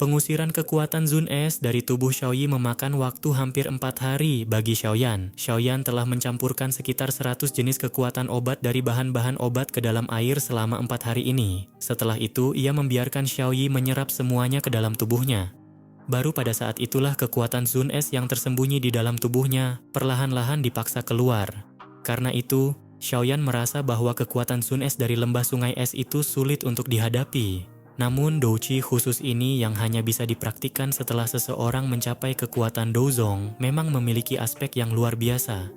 Pengusiran kekuatan Zun Es dari tubuh Xiaoyi memakan waktu hampir 4 hari bagi Xiaoyan. Xiaoyan telah mencampurkan sekitar 100 jenis kekuatan obat dari bahan-bahan obat ke dalam air selama 4 hari ini. Setelah itu, ia membiarkan Xiaoyi menyerap semuanya ke dalam tubuhnya. Baru pada saat itulah kekuatan Zun Es yang tersembunyi di dalam tubuhnya perlahan-lahan dipaksa keluar. Karena itu, Xiaoyan merasa bahwa kekuatan Zun Es dari lembah sungai es itu sulit untuk dihadapi. Namun douqi khusus ini yang hanya bisa dipraktikkan setelah seseorang mencapai kekuatan Douzong memang memiliki aspek yang luar biasa.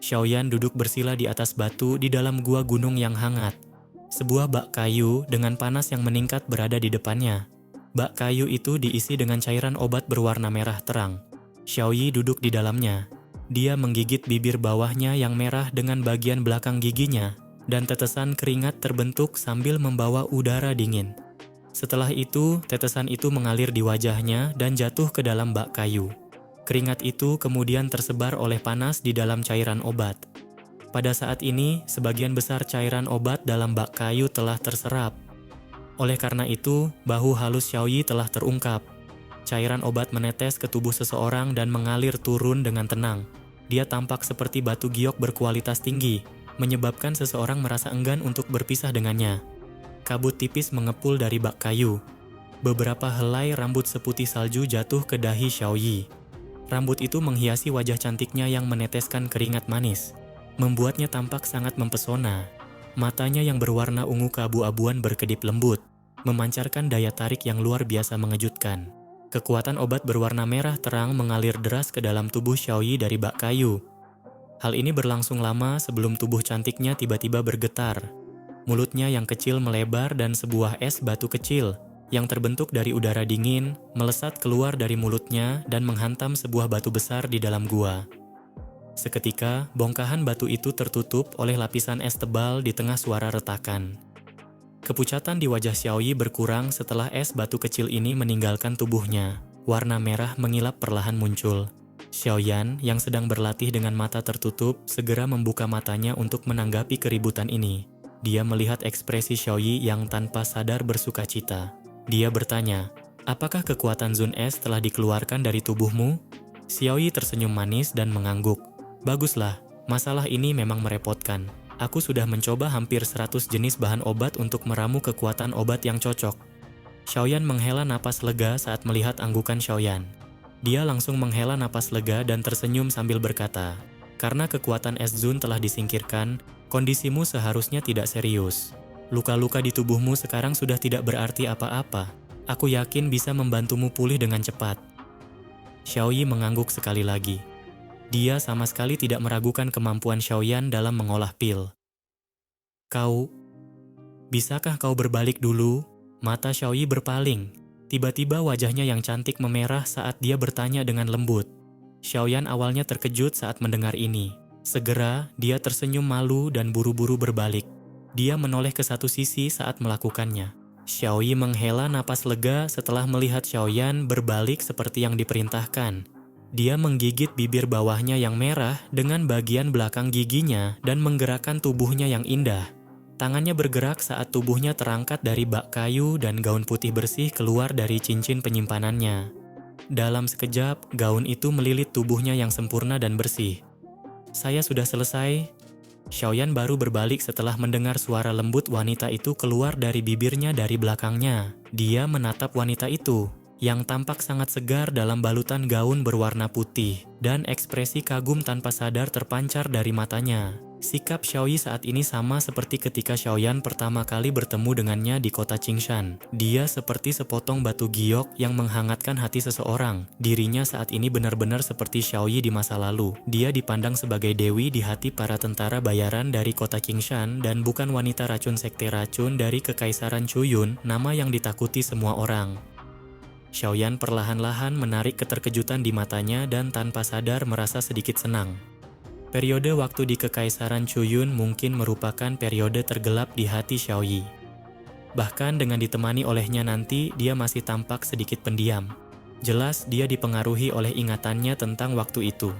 Xiaoyan duduk bersila di atas batu di dalam gua gunung yang hangat. Sebuah bak kayu dengan panas yang meningkat berada di depannya. Bak kayu itu diisi dengan cairan obat berwarna merah terang. Xiaoyi duduk di dalamnya. Dia menggigit bibir bawahnya yang merah dengan bagian belakang giginya, dan tetesan keringat terbentuk sambil membawa udara dingin. Setelah itu, tetesan itu mengalir di wajahnya dan jatuh ke dalam bak kayu. Keringat itu kemudian tersebar oleh panas di dalam cairan obat. Pada saat ini, sebagian besar cairan obat dalam bak kayu telah terserap. Oleh karena itu, bahu halus Xiaoyi telah terungkap. Cairan obat menetes ke tubuh seseorang dan mengalir turun dengan tenang. Dia tampak seperti batu giok berkualitas tinggi, menyebabkan seseorang merasa enggan untuk berpisah dengannya. Kabut tipis mengepul dari bak kayu. Beberapa helai rambut seputih salju jatuh ke dahi Xiaoyi. Rambut itu menghiasi wajah cantiknya yang meneteskan keringat manis, membuatnya tampak sangat mempesona. Matanya yang berwarna ungu keabu-abuan berkedip lembut, memancarkan daya tarik yang luar biasa mengejutkan. Kekuatan obat berwarna merah terang mengalir deras ke dalam tubuh Xiaoyi dari bak kayu. Hal ini berlangsung lama sebelum tubuh cantiknya tiba-tiba bergetar. Mulutnya yang kecil melebar dan sebuah es batu kecil yang terbentuk dari udara dingin melesat keluar dari mulutnya dan menghantam sebuah batu besar di dalam gua. Seketika, bongkahan batu itu tertutup oleh lapisan es tebal di tengah suara retakan. Kepucatan di wajah Xiaoyi berkurang setelah es batu kecil ini meninggalkan tubuhnya. Warna merah mengilap perlahan muncul. Xiaoyan yang sedang berlatih dengan mata tertutup segera membuka matanya untuk menanggapi keributan ini. Dia melihat ekspresi Xiaoyi yang tanpa sadar bersukacita. Dia bertanya, "Apakah kekuatan Zun Es telah dikeluarkan dari tubuhmu?" Xiaoyi tersenyum manis dan mengangguk. "Baguslah, masalah ini memang merepotkan. Aku sudah mencoba hampir 100 jenis bahan obat untuk meramu kekuatan obat yang cocok." Xiaoyan menghela napas lega saat melihat anggukan Xiaoyan. Dia langsung menghela napas lega dan tersenyum sambil berkata, "Karena kekuatan es Zun telah disingkirkan, kondisimu seharusnya tidak serius. Luka-luka di tubuhmu sekarang sudah tidak berarti apa-apa. Aku yakin bisa membantumu pulih dengan cepat." Xiaoyi mengangguk sekali lagi. Dia sama sekali tidak meragukan kemampuan Xiaoyan dalam mengolah pil. Bisakah kau berbalik dulu?" Mata Xiaoyi berpaling. Tiba-tiba wajahnya yang cantik memerah saat dia bertanya dengan lembut. Xiaoyan awalnya terkejut saat mendengar ini. Segera, dia tersenyum malu dan buru-buru berbalik. Dia menoleh ke satu sisi saat melakukannya. Xiaoyi menghela napas lega setelah melihat Xiaoyan berbalik seperti yang diperintahkan. Dia menggigit bibir bawahnya yang merah dengan bagian belakang giginya dan menggerakkan tubuhnya yang indah. Tangannya bergerak saat tubuhnya terangkat dari bak kayu dan gaun putih bersih keluar dari cincin penyimpanannya. Dalam sekejap, gaun itu melilit tubuhnya yang sempurna dan bersih. "Saya sudah selesai." Xiaoyan baru berbalik setelah mendengar suara lembut wanita itu keluar dari bibirnya dari belakangnya. Dia menatap wanita itu, yang tampak sangat segar dalam balutan gaun berwarna putih, dan ekspresi kagum tanpa sadar terpancar dari matanya. Sikap Xiaoyi saat ini sama seperti ketika Xiaoyan pertama kali bertemu dengannya di kota Qingshan. Dia seperti sepotong batu giok yang menghangatkan hati seseorang. Dirinya saat ini benar-benar seperti Xiaoyi di masa lalu. Dia dipandang sebagai dewi di hati para tentara bayaran dari kota Qingshan dan bukan wanita racun sekte racun dari Kekaisaran Chuyun, nama yang ditakuti semua orang. Xiaoyan perlahan-lahan menarik keterkejutan di matanya dan tanpa sadar merasa sedikit senang. Periode waktu di Kekaisaran Chuyun mungkin merupakan periode tergelap di hati Xiaoyi. Bahkan dengan ditemani olehnya nanti, dia masih tampak sedikit pendiam. Jelas dia dipengaruhi oleh ingatannya tentang waktu itu.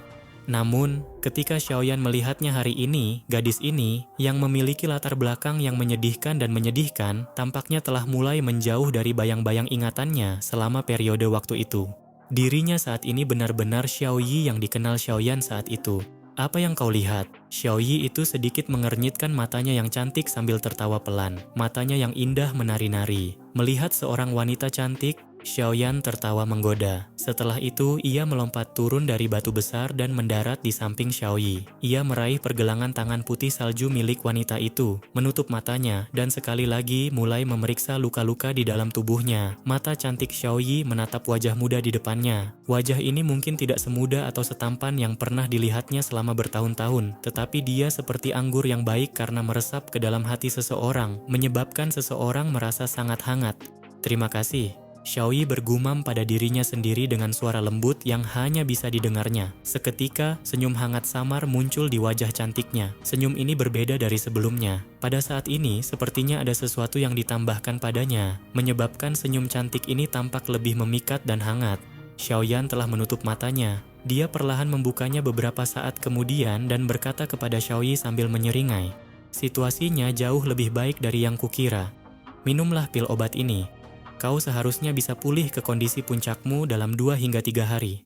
Namun, ketika Xiaoyan melihatnya hari ini, gadis ini, yang memiliki latar belakang yang menyedihkan dan menyedihkan, tampaknya telah mulai menjauh dari bayang-bayang ingatannya selama periode waktu itu. Dirinya saat ini benar-benar Xiaoyi yang dikenal Xiaoyan saat itu. Apa yang kau lihat? Xiaoyi itu sedikit mengernyitkan matanya yang cantik sambil tertawa pelan. Matanya yang indah menari-nari. Melihat seorang wanita cantik, Xiaoyan tertawa menggoda. Setelah itu, ia melompat turun dari batu besar dan mendarat di samping Xiaoyi. Ia meraih pergelangan tangan putih salju milik wanita itu, menutup matanya, dan sekali lagi mulai memeriksa luka-luka di dalam tubuhnya. Mata cantik Xiaoyi menatap wajah muda di depannya. Wajah ini mungkin tidak semuda atau setampan yang pernah dilihatnya selama bertahun-tahun, tetapi dia seperti anggur yang baik karena meresap ke dalam hati seseorang, menyebabkan seseorang merasa sangat hangat. Terima kasih. Xiaoyi bergumam pada dirinya sendiri dengan suara lembut yang hanya bisa didengarnya. Seketika, senyum hangat samar muncul di wajah cantiknya. Senyum ini berbeda dari sebelumnya. Pada saat ini, sepertinya ada sesuatu yang ditambahkan padanya, menyebabkan senyum cantik ini tampak lebih memikat dan hangat. Xiaoyan telah menutup matanya. Dia perlahan membukanya beberapa saat kemudian dan berkata kepada Xiaoyi sambil menyeringai. Situasinya jauh lebih baik dari yang kukira. Minumlah pil obat ini. Kau seharusnya bisa pulih ke kondisi puncakmu dalam 2 hingga 3 hari.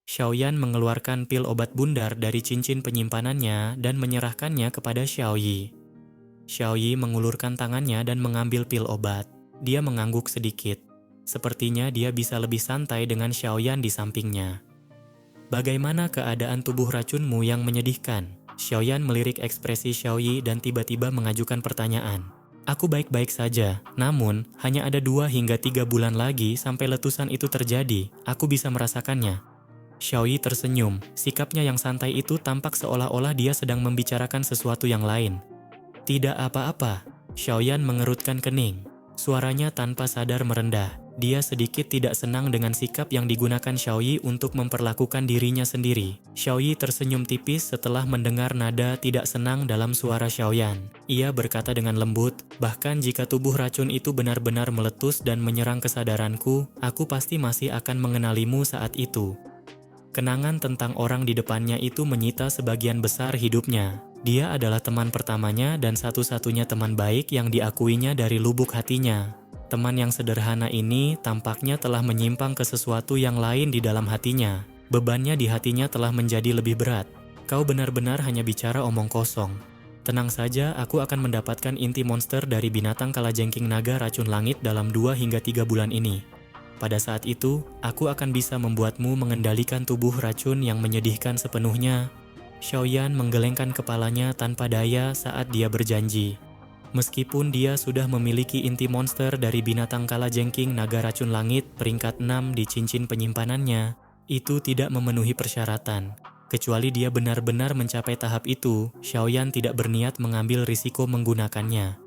Xiaoyan mengeluarkan pil obat bundar dari cincin penyimpanannya dan menyerahkannya kepada Xiaoyi. Xiaoyi mengulurkan tangannya dan mengambil pil obat. Dia mengangguk sedikit. Sepertinya dia bisa lebih santai dengan Xiaoyan di sampingnya. Bagaimana keadaan tubuh racunmu yang menyedihkan? Xiaoyan melirik ekspresi Xiaoyi dan tiba-tiba mengajukan pertanyaan. Aku baik-baik saja, namun hanya ada 2 hingga 3 bulan lagi sampai letusan itu terjadi. Aku bisa merasakannya. Xiaoyi tersenyum. Sikapnya yang santai itu tampak seolah-olah dia sedang membicarakan sesuatu yang lain. Tidak apa-apa. Xiaoyan mengerutkan kening. Suaranya tanpa sadar merendah. Dia sedikit tidak senang dengan sikap yang digunakan Xiaoyi untuk memperlakukan dirinya sendiri. Xiaoyi tersenyum tipis setelah mendengar nada tidak senang dalam suara Xiaoyan. Ia berkata dengan lembut, bahkan jika tubuh racun itu benar-benar meletus dan menyerang kesadaranku, aku pasti masih akan mengenalimu saat itu. Kenangan tentang orang di depannya itu menyita sebagian besar hidupnya. Dia adalah teman pertamanya dan satu-satunya teman baik yang diakuinya dari lubuk hatinya. Teman yang sederhana ini tampaknya telah menyimpang ke sesuatu yang lain di dalam hatinya. Bebannya di hatinya telah menjadi lebih berat. Kau benar-benar hanya bicara omong kosong. Tenang saja, aku akan mendapatkan inti monster dari binatang kalajengking naga racun langit dalam 2 hingga 3 bulan ini. Pada saat itu, aku akan bisa membuatmu mengendalikan tubuh racun yang menyedihkan sepenuhnya. Xiaoyan menggelengkan kepalanya tanpa daya saat dia berjanji. Meskipun dia sudah memiliki inti monster dari binatang kalajengking naga racun langit peringkat 6 di cincin penyimpanannya, itu tidak memenuhi persyaratan. Kecuali dia benar-benar mencapai tahap itu, Xiaoyan tidak berniat mengambil risiko menggunakannya.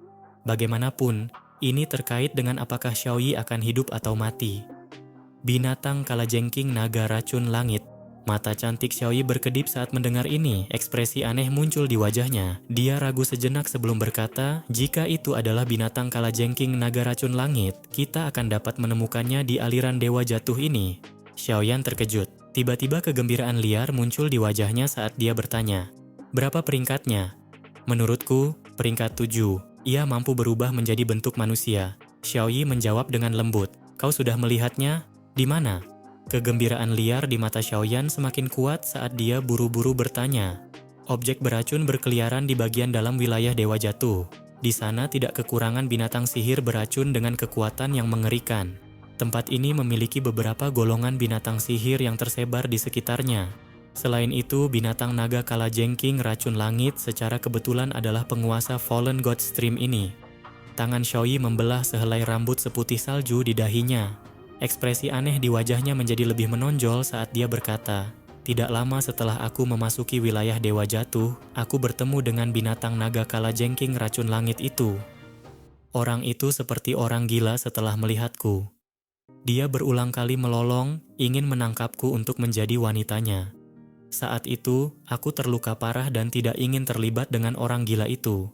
Bagaimanapun, ini terkait dengan apakah Xiaoyi akan hidup atau mati. Binatang kalajengking naga racun langit. Mata cantik Xiaoyi berkedip saat mendengar ini. Ekspresi aneh muncul di wajahnya. Dia ragu sejenak sebelum berkata, jika itu adalah binatang kalajengking naga racun langit, kita akan dapat menemukannya di aliran dewa jatuh ini. Xiaoyan terkejut. Tiba-tiba kegembiraan liar muncul di wajahnya saat dia bertanya, berapa peringkatnya? Menurutku, peringkat 7. Ia mampu berubah menjadi bentuk manusia. Xiaoyi menjawab dengan lembut, kau sudah melihatnya? Di mana? Kegembiraan liar di mata Xiaoyan semakin kuat saat dia buru-buru bertanya. Objek beracun berkeliaran di bagian dalam wilayah Dewa Jatuh. Di sana tidak kekurangan binatang sihir beracun dengan kekuatan yang mengerikan. Tempat ini memiliki beberapa golongan binatang sihir yang tersebar di sekitarnya. Selain itu, binatang naga kalajengking racun langit secara kebetulan adalah penguasa Fallen God Stream ini. Tangan Xiaoyi membelah sehelai rambut seputih salju di dahinya. Ekspresi aneh di wajahnya menjadi lebih menonjol saat dia berkata, tidak lama setelah aku memasuki wilayah Dewa Jatuh, aku bertemu dengan binatang naga kalajengking racun langit itu. Orang itu seperti orang gila setelah melihatku. Dia berulang kali melolong, ingin menangkapku untuk menjadi wanitanya. Saat itu, aku terluka parah dan tidak ingin terlibat dengan orang gila itu.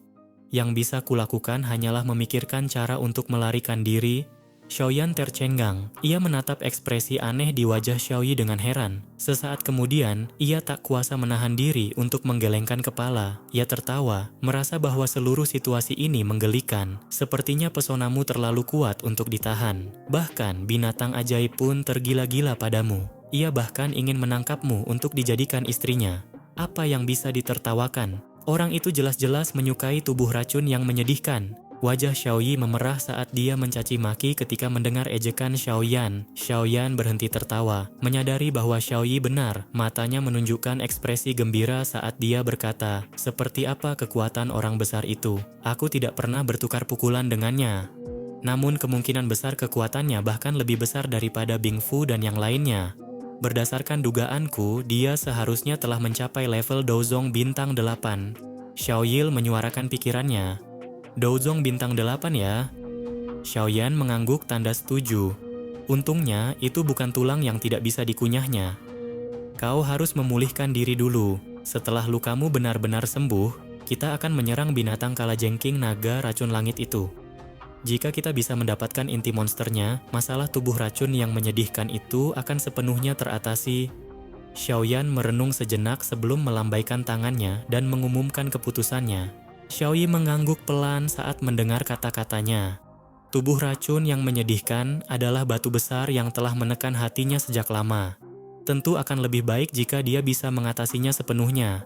Yang bisa kulakukan hanyalah memikirkan cara untuk melarikan diri, Xiaoyan tercengang. Ia menatap ekspresi aneh di wajah Xiaoyi dengan heran. Sesaat kemudian, ia tak kuasa menahan diri untuk menggelengkan kepala. Ia tertawa, merasa bahwa seluruh situasi ini menggelikan. Sepertinya pesonamu terlalu kuat untuk ditahan. Bahkan, binatang ajaib pun tergila-gila padamu. Ia bahkan ingin menangkapmu untuk dijadikan istrinya. Apa yang bisa ditertawakan? Orang itu jelas-jelas menyukai tubuh racun yang menyedihkan. Wajah Xiaoyi memerah saat dia mencaci maki ketika mendengar ejekan Xiaoyan. Xiaoyan berhenti tertawa, menyadari bahwa Xiaoyi benar. Matanya menunjukkan ekspresi gembira saat dia berkata, "Seperti apa kekuatan orang besar itu? Aku tidak pernah bertukar pukulan dengannya. Namun kemungkinan besar kekuatannya bahkan lebih besar daripada Bing Fu dan yang lainnya. Berdasarkan dugaanku, dia seharusnya telah mencapai level Dozong Bintang 8. Xiaoyil menyuarakan pikirannya. Dozong Bintang 8 ya? Xiaoyan mengangguk tanda setuju. Untungnya, itu bukan tulang yang tidak bisa dikunyahnya. Kau harus memulihkan diri dulu. Setelah lukamu benar-benar sembuh, kita akan menyerang binatang kalajengking naga racun langit itu. Jika kita bisa mendapatkan inti monsternya, masalah tubuh racun yang menyedihkan itu akan sepenuhnya teratasi. Xiaoyan merenung sejenak sebelum melambaikan tangannya dan mengumumkan keputusannya. Xiaoyi mengangguk pelan saat mendengar kata-katanya. Tubuh racun yang menyedihkan adalah batu besar yang telah menekan hatinya sejak lama. Tentu akan lebih baik jika dia bisa mengatasinya sepenuhnya.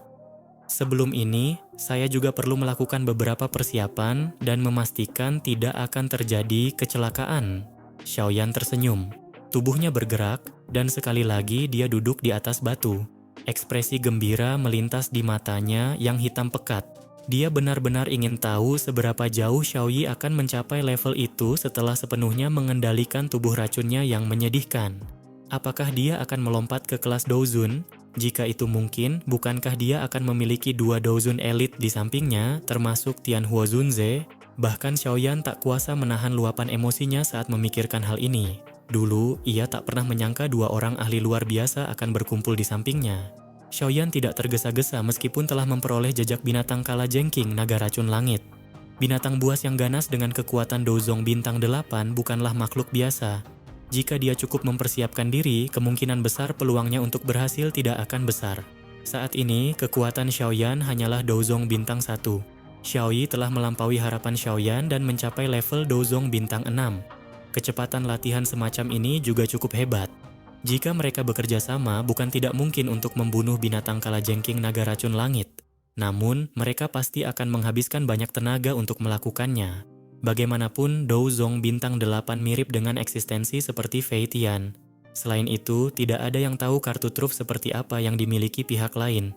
Sebelum ini, saya juga perlu melakukan beberapa persiapan dan memastikan tidak akan terjadi kecelakaan. Xiaoyan tersenyum. Tubuhnya bergerak, dan sekali lagi dia duduk di atas batu. Ekspresi gembira melintas di matanya yang hitam pekat. Dia benar-benar ingin tahu seberapa jauh Xiaoyi akan mencapai level itu setelah sepenuhnya mengendalikan tubuh racunnya yang menyedihkan. Apakah dia akan melompat ke kelas Douzun? Jika itu mungkin, bukankah dia akan memiliki 2 Douzun elit di sampingnya, termasuk Tianhuo Zunze? Bahkan Xiaoyan tak kuasa menahan luapan emosinya saat memikirkan hal ini. Dulu, ia tak pernah menyangka 2 orang ahli luar biasa akan berkumpul di sampingnya. Xiaoyan tidak tergesa-gesa meskipun telah memperoleh jejak binatang kalajengking naga racun langit. Binatang buas yang ganas dengan kekuatan Dozong Bintang 8 bukanlah makhluk biasa. Jika dia cukup mempersiapkan diri, kemungkinan besar peluangnya untuk berhasil tidak akan besar. Saat ini, kekuatan Xiaoyan hanyalah Dozong Bintang 1. Xiaoyi telah melampaui harapan Xiaoyan dan mencapai level Dozong Bintang 6. Kecepatan latihan semacam ini juga cukup hebat. Jika mereka bekerja sama, bukan tidak mungkin untuk membunuh binatang kalajengking naga racun langit. Namun, mereka pasti akan menghabiskan banyak tenaga untuk melakukannya. Bagaimanapun, Dozong Bintang 8 mirip dengan eksistensi seperti Fei Tian. Selain itu, tidak ada yang tahu kartu truf seperti apa yang dimiliki pihak lain.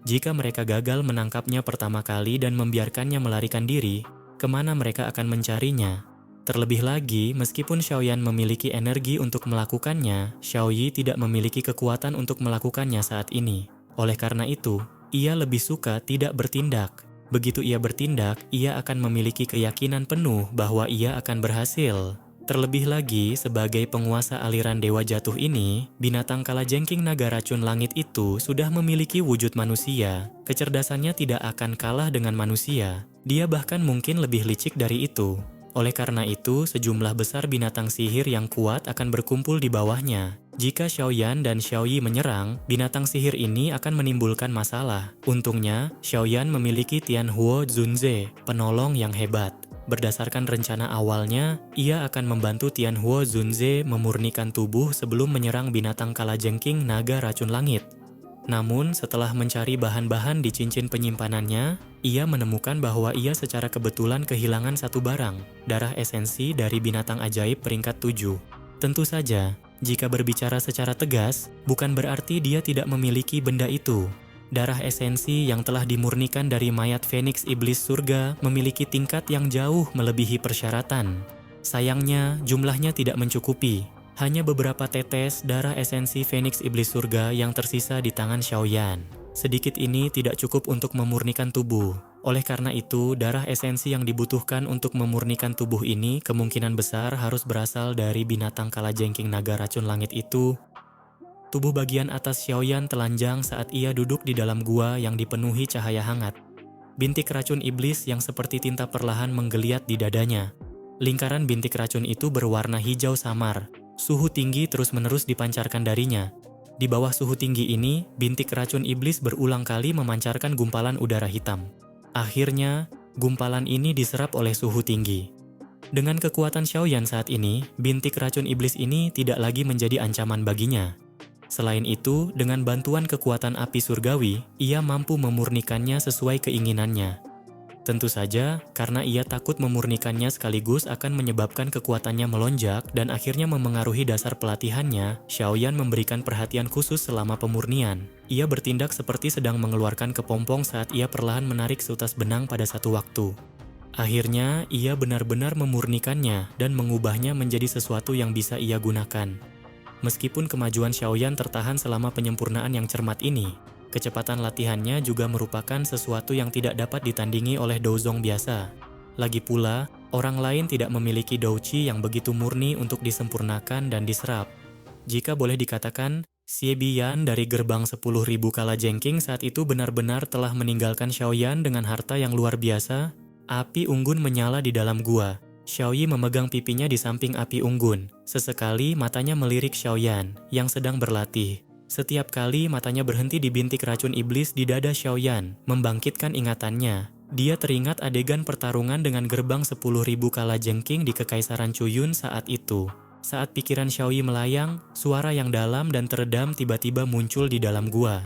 Jika mereka gagal menangkapnya pertama kali dan membiarkannya melarikan diri, kemana mereka akan mencarinya? Terlebih lagi, meskipun Xiaoyan memiliki energi untuk melakukannya, Xiaoyi tidak memiliki kekuatan untuk melakukannya saat ini. Oleh karena itu, ia lebih suka tidak bertindak. Begitu ia bertindak, ia akan memiliki keyakinan penuh bahwa ia akan berhasil. Terlebih lagi, sebagai penguasa aliran Dewa Jatuh ini, binatang kalajengking naga racun langit itu sudah memiliki wujud manusia. Kecerdasannya tidak akan kalah dengan manusia. Dia bahkan mungkin lebih licik dari itu. Oleh karena itu, sejumlah besar binatang sihir yang kuat akan berkumpul di bawahnya. Jika Xiaoyan dan Xiaoyi menyerang, binatang sihir ini akan menimbulkan masalah. Untungnya, Xiaoyan memiliki Tianhuo Zunze, penolong yang hebat. Berdasarkan rencana awalnya, ia akan membantu Tianhuo Zunze memurnikan tubuh sebelum menyerang binatang kalajengking naga racun langit. Namun, setelah mencari bahan-bahan di cincin penyimpanannya, ia menemukan bahwa ia secara kebetulan kehilangan satu barang, darah esensi dari binatang ajaib peringkat 7. Tentu saja, jika berbicara secara tegas, bukan berarti dia tidak memiliki benda itu. Darah esensi yang telah dimurnikan dari mayat Phoenix Iblis Surga memiliki tingkat yang jauh melebihi persyaratan. Sayangnya, jumlahnya tidak mencukupi. Hanya beberapa tetes darah esensi Phoenix Iblis Surga yang tersisa di tangan Xiaoyan. Sedikit ini tidak cukup untuk memurnikan tubuh. Oleh karena itu, darah esensi yang dibutuhkan untuk memurnikan tubuh ini kemungkinan besar harus berasal dari binatang kalajengking naga racun langit itu. Tubuh bagian atas Xiaoyan telanjang saat ia duduk di dalam gua yang dipenuhi cahaya hangat. Bintik racun iblis yang seperti tinta perlahan menggeliat di dadanya. Lingkaran bintik racun itu berwarna hijau samar. Suhu tinggi terus-menerus dipancarkan darinya. Di bawah suhu tinggi ini, bintik racun iblis berulang kali memancarkan gumpalan udara hitam. Akhirnya, gumpalan ini diserap oleh suhu tinggi. Dengan kekuatan Xiaoyan saat ini, bintik racun iblis ini tidak lagi menjadi ancaman baginya. Selain itu, dengan bantuan kekuatan api surgawi, ia mampu memurnikannya sesuai keinginannya. Tentu saja, karena ia takut memurnikannya sekaligus akan menyebabkan kekuatannya melonjak dan akhirnya memengaruhi dasar pelatihannya, Xiaoyan memberikan perhatian khusus selama pemurnian. Ia bertindak seperti sedang mengeluarkan kepompong saat ia perlahan menarik seutas benang pada satu waktu. Akhirnya, ia benar-benar memurnikannya dan mengubahnya menjadi sesuatu yang bisa ia gunakan. Meskipun kemajuan Xiaoyan tertahan selama penyempurnaan yang cermat ini, kecepatan latihannya juga merupakan sesuatu yang tidak dapat ditandingi oleh Douzong biasa. Lagi pula, orang lain tidak memiliki douqi yang begitu murni untuk disempurnakan dan diserap. Jika boleh dikatakan, Xie Biyan dari gerbang 10.000 kalajengking saat itu benar-benar telah meninggalkan Xiaoyan dengan harta yang luar biasa. Api unggun menyala di dalam gua. Xiaoyi memegang pipinya di samping api unggun. Sesekali matanya melirik Xiaoyan yang sedang berlatih. Setiap kali matanya berhenti di bintik racun iblis di dada Xiaoyan, membangkitkan ingatannya. Dia teringat adegan pertarungan dengan gerbang 10.000 kalajengking di Kekaisaran Cuyun saat itu. Saat pikiran Xiaoyi melayang, suara yang dalam dan teredam tiba-tiba muncul di dalam gua.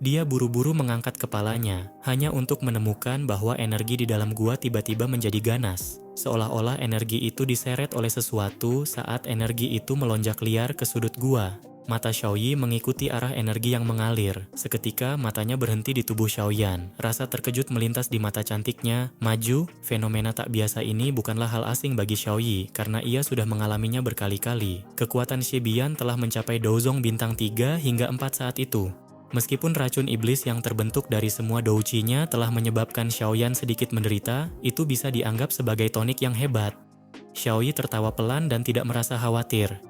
Dia buru-buru mengangkat kepalanya, hanya untuk menemukan bahwa energi di dalam gua tiba-tiba menjadi ganas. Seolah-olah energi itu diseret oleh sesuatu saat energi itu melonjak liar ke sudut gua. Mata Xiaoyi mengikuti arah energi yang mengalir. Seketika matanya berhenti di tubuh Xiaoyan. Rasa terkejut melintas di mata cantiknya. Maju, fenomena tak biasa ini bukanlah hal asing bagi Xiaoyi karena ia sudah mengalaminya berkali-kali. Kekuatan Xie Biyan telah mencapai Douzong bintang 3 hingga 4 saat itu. Meskipun racun iblis yang terbentuk dari semua douqi-nya telah menyebabkan Xiaoyan sedikit menderita, itu bisa dianggap sebagai tonik yang hebat. Xiaoyi tertawa pelan dan tidak merasa khawatir.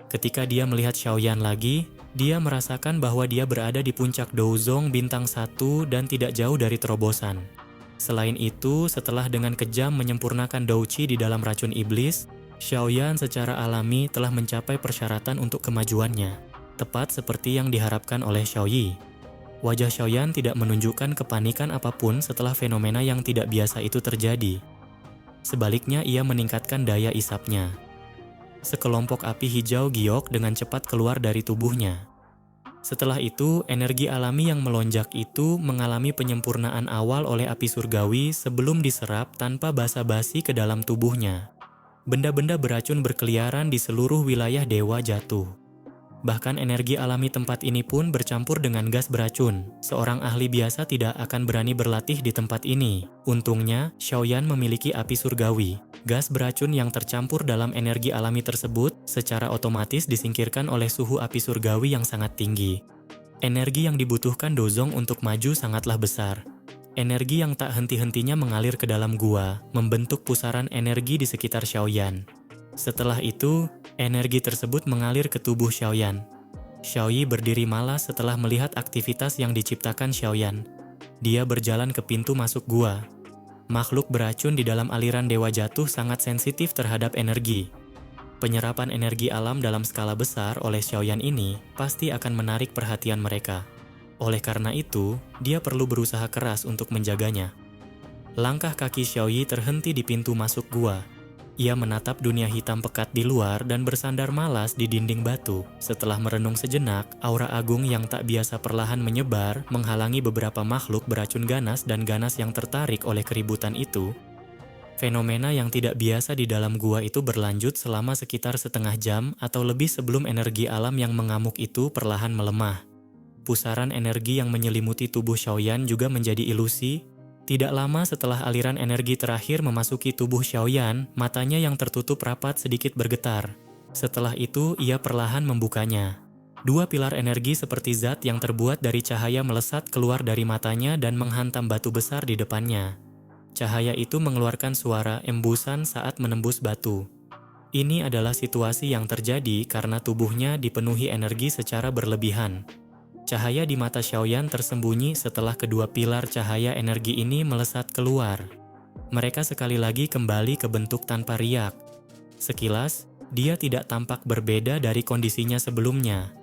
Ketika dia melihat Xiaoyan lagi, dia merasakan bahwa dia berada di puncak Douzong bintang 1 dan tidak jauh dari terobosan. Selain itu, setelah dengan kejam menyempurnakan douqi di dalam racun iblis, Xiaoyan secara alami telah mencapai persyaratan untuk kemajuannya, tepat seperti yang diharapkan oleh Xiaoyi. Wajah Xiaoyan tidak menunjukkan kepanikan apapun setelah fenomena yang tidak biasa itu terjadi. Sebaliknya, ia meningkatkan daya isapnya. Sekelompok api hijau giok dengan cepat keluar dari tubuhnya. Setelah itu, energi alami yang melonjak itu mengalami penyempurnaan awal oleh api surgawi sebelum diserap tanpa basa-basi ke dalam tubuhnya. Benda-benda beracun berkeliaran di seluruh wilayah Dewa Jatuh. Bahkan energi alami tempat ini pun bercampur dengan gas beracun. Seorang ahli biasa tidak akan berani berlatih di tempat ini. Untungnya, Xiaoyan memiliki api surgawi. Gas beracun yang tercampur dalam energi alami tersebut secara otomatis disingkirkan oleh suhu api surgawi yang sangat tinggi. Energi yang dibutuhkan Douzong untuk maju sangatlah besar. Energi yang tak henti-hentinya mengalir ke dalam gua, membentuk pusaran energi di sekitar Xiaoyan. Setelah itu, energi tersebut mengalir ke tubuh Xiaoyan. Xiaoyi berdiri malas setelah melihat aktivitas yang diciptakan Xiaoyan. Dia berjalan ke pintu masuk gua. Makhluk beracun di dalam aliran Dewa Jatuh sangat sensitif terhadap energi. Penyerapan energi alam dalam skala besar oleh Xiaoyan ini pasti akan menarik perhatian mereka. Oleh karena itu, dia perlu berusaha keras untuk menjaganya. Langkah kaki Xiaoyi terhenti di pintu masuk gua. Ia menatap dunia hitam pekat di luar dan bersandar malas di dinding batu. Setelah merenung sejenak, aura agung yang tak biasa perlahan menyebar, menghalangi beberapa makhluk beracun ganas dan ganas yang tertarik oleh keributan itu. Fenomena yang tidak biasa di dalam gua itu berlanjut selama sekitar setengah jam atau lebih sebelum energi alam yang mengamuk itu perlahan melemah. Pusaran energi yang menyelimuti tubuh Xiaoyan juga menjadi ilusi. Tidak lama setelah aliran energi terakhir memasuki tubuh Xiaoyan, matanya yang tertutup rapat sedikit bergetar. Setelah itu, ia perlahan membukanya. Dua pilar energi seperti zat yang terbuat dari cahaya melesat keluar dari matanya dan menghantam batu besar di depannya. Cahaya itu mengeluarkan suara embusan saat menembus batu. Ini adalah situasi yang terjadi karena tubuhnya dipenuhi energi secara berlebihan. Cahaya di mata Xiaoyan tersembunyi setelah kedua pilar cahaya energi ini melesat keluar. Mereka sekali lagi kembali ke bentuk tanpa riak. Sekilas, dia tidak tampak berbeda dari kondisinya sebelumnya.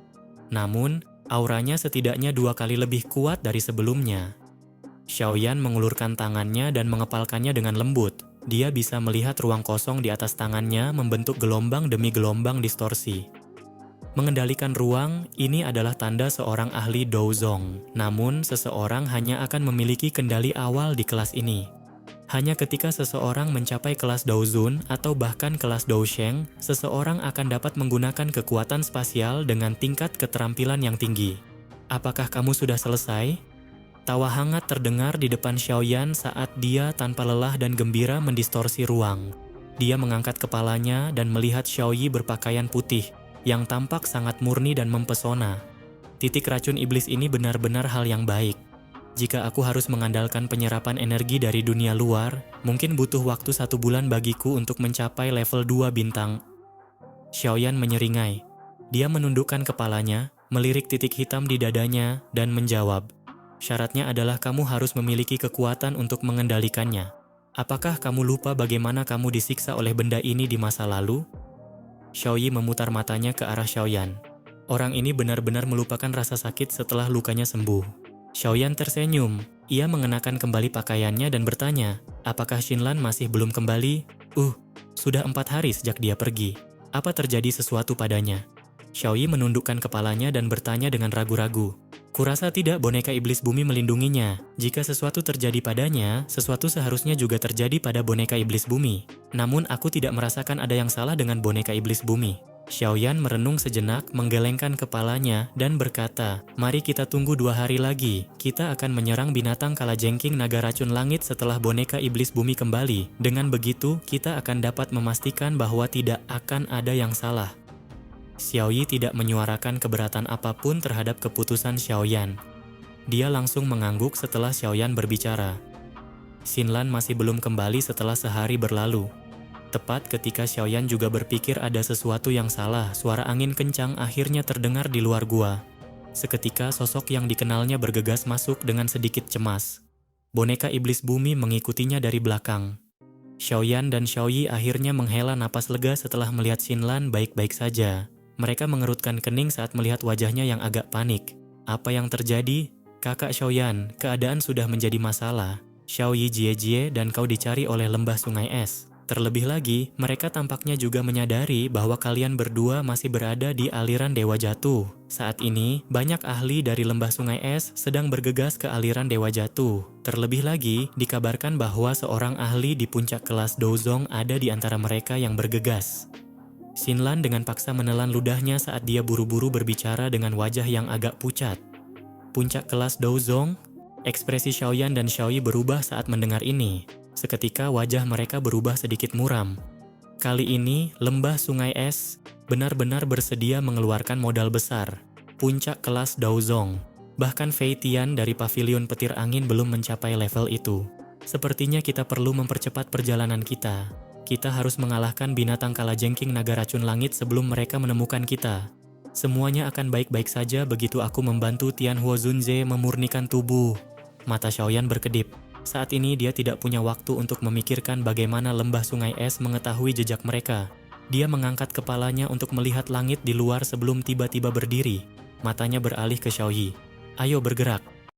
Namun, auranya setidaknya 2 kali lebih kuat dari sebelumnya. Xiaoyan mengulurkan tangannya dan mengepalkannya dengan lembut. Dia bisa melihat ruang kosong di atas tangannya membentuk gelombang demi gelombang distorsi. Mengendalikan ruang, ini adalah tanda seorang ahli Douzong. Namun, seseorang hanya akan memiliki kendali awal di kelas ini. Hanya ketika seseorang mencapai kelas Douzun atau bahkan kelas Dousheng, seseorang akan dapat menggunakan kekuatan spasial dengan tingkat keterampilan yang tinggi. Apakah kamu sudah selesai? Tawa hangat terdengar di depan Xiaoyan saat dia tanpa lelah dan gembira mendistorsi ruang. Dia mengangkat kepalanya dan melihat Xiaoyi berpakaian putih, yang tampak sangat murni dan mempesona. Titik racun iblis ini benar-benar hal yang baik. Jika aku harus mengandalkan penyerapan energi dari dunia luar, mungkin butuh waktu 1 bulan bagiku untuk mencapai level 2 bintang. Xiaoyan menyeringai. Dia menundukkan kepalanya, melirik titik hitam di dadanya, dan menjawab. Syaratnya adalah kamu harus memiliki kekuatan untuk mengendalikannya. Apakah kamu lupa bagaimana kamu disiksa oleh benda ini di masa lalu? Xiaoyi memutar matanya ke arah Xiaoyan. Orang ini benar-benar melupakan rasa sakit setelah lukanya sembuh. Xiaoyan tersenyum. Ia mengenakan kembali pakaiannya dan bertanya, apakah Xinlan masih belum kembali? Sudah 4 hari sejak dia pergi. Apa terjadi sesuatu padanya? Xiaoyi menundukkan kepalanya dan bertanya dengan ragu-ragu. Kurasa tidak, boneka iblis bumi melindunginya. Jika sesuatu terjadi padanya, sesuatu seharusnya juga terjadi pada boneka iblis bumi. Namun aku tidak merasakan ada yang salah dengan boneka iblis bumi. Xiaoyan merenung sejenak, menggelengkan kepalanya, dan berkata, mari kita tunggu 2 hari lagi. Kita akan menyerang binatang kalajengking naga racun langit setelah boneka iblis bumi kembali. Dengan begitu, kita akan dapat memastikan bahwa tidak akan ada yang salah. Xiaoyi tidak menyuarakan keberatan apapun terhadap keputusan Xiaoyan. Dia langsung mengangguk setelah Xiaoyan berbicara. Xinlan masih belum kembali setelah sehari berlalu. Tepat ketika Xiaoyan juga berpikir ada sesuatu yang salah, suara angin kencang akhirnya terdengar di luar gua. Seketika sosok yang dikenalnya bergegas masuk dengan sedikit cemas. Boneka iblis bumi mengikutinya dari belakang. Xiaoyan dan Xiaoyi akhirnya menghela napas lega setelah melihat Xinlan baik-baik saja. Mereka mengerutkan kening saat melihat wajahnya yang agak panik. Apa yang terjadi? Kakak Xiaoyan, keadaan sudah menjadi masalah. Xiaoyi Jie dan kau dicari oleh lembah sungai es. Terlebih lagi, mereka tampaknya juga menyadari bahwa kalian berdua masih berada di aliran Dewa Jatuh. Saat ini, banyak ahli dari lembah sungai es sedang bergegas ke aliran Dewa Jatuh. Terlebih lagi, dikabarkan bahwa seorang ahli di puncak kelas Douzong ada di antara mereka yang bergegas. Xinlan dengan paksa menelan ludahnya saat dia buru-buru berbicara dengan wajah yang agak pucat. Puncak kelas Douzong? Ekspresi Xiaoyan dan Xiaoyi berubah saat mendengar ini. Seketika wajah mereka berubah sedikit muram. Kali ini, lembah sungai es benar-benar bersedia mengeluarkan modal besar. Puncak kelas Douzong. Bahkan Fei Tian dari pavilion petir angin belum mencapai level itu. Sepertinya kita perlu mempercepat perjalanan kita. Kita harus mengalahkan binatang kalajengking naga racun langit sebelum mereka menemukan kita. Semuanya akan baik-baik saja begitu aku membantu Tian Huozunze memurnikan tubuh. Mata Xiaoyan berkedip. Saat ini dia tidak punya waktu untuk memikirkan bagaimana lembah sungai es mengetahui jejak mereka. Dia mengangkat kepalanya untuk melihat langit di luar sebelum tiba-tiba berdiri. Matanya beralih ke Xiaoyi. Ayo bergerak.